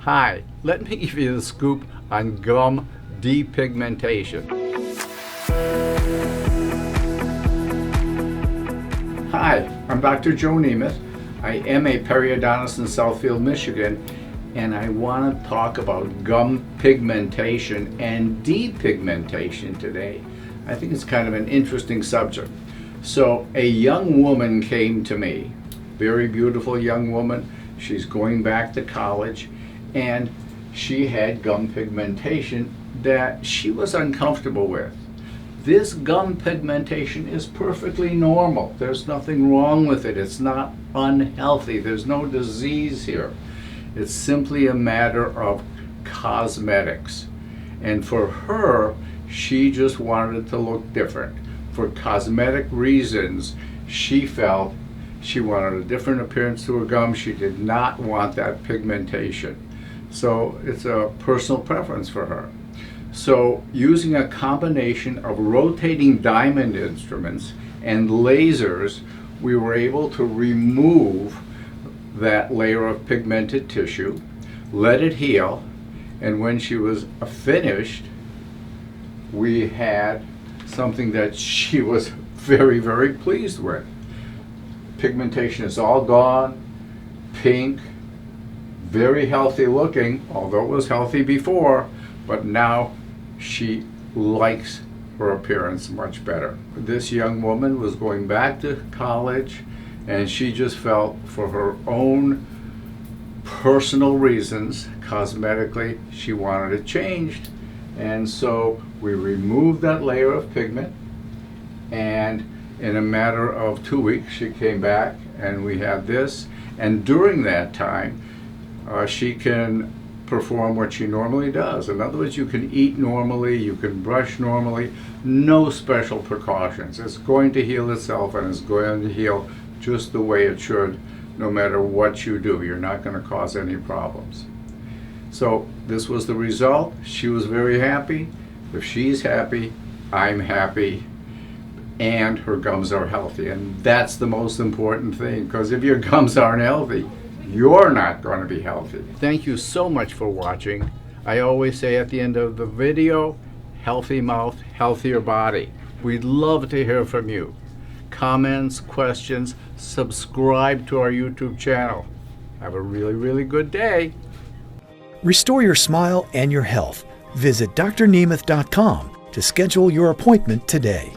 Hi, let me give you the scoop on gum depigmentation. Hi, I'm Dr. Joe Nemeth. I am a periodontist in Southfield, Michigan, and I want to talk about gum pigmentation and depigmentation today. I think it's kind of an interesting subject. So a young woman came to me, very beautiful young woman. She's going back to college, and she had gum pigmentation that she was uncomfortable with. This gum pigmentation is perfectly normal. There's nothing wrong with it. It's not unhealthy. There's no disease here. It's simply a matter of cosmetics. And for her, she just wanted it to look different. For cosmetic reasons, she felt she wanted a different appearance to her gums. She did not want that pigmentation. So it's a personal preference for her. So using a combination of rotating diamond instruments and lasers, we were able to remove that layer of pigmented tissue, let it heal, and when she was finished, we had something that she was very, very pleased with. Pigmentation is all gone, pink, very healthy looking, although it was healthy before, but now she likes her appearance much better. This young woman was going back to college, and she just felt for her own personal reasons, cosmetically, she wanted it changed. And so we removed that layer of pigment, and in a matter of 2 weeks she came back and we had this. And during that time, she can perform what she normally does. In other words, you can eat normally, you can brush normally, no special precautions. It's going to heal itself, and it's going to heal just the way it should, no matter what you do. You're not going to cause any problems. So this was the result. She was very happy. If she's happy, I'm happy, and her gums are healthy. And that's the most important thing, because if your gums aren't healthy, you're not going to be healthy. Thank you so much for watching. I always say at the end of the video, healthy mouth, healthier body. We'd love to hear from you. Comments, questions, subscribe to our YouTube channel. Have a really, really good day. Restore your smile and your health. Visit drnemeth.com to schedule your appointment today.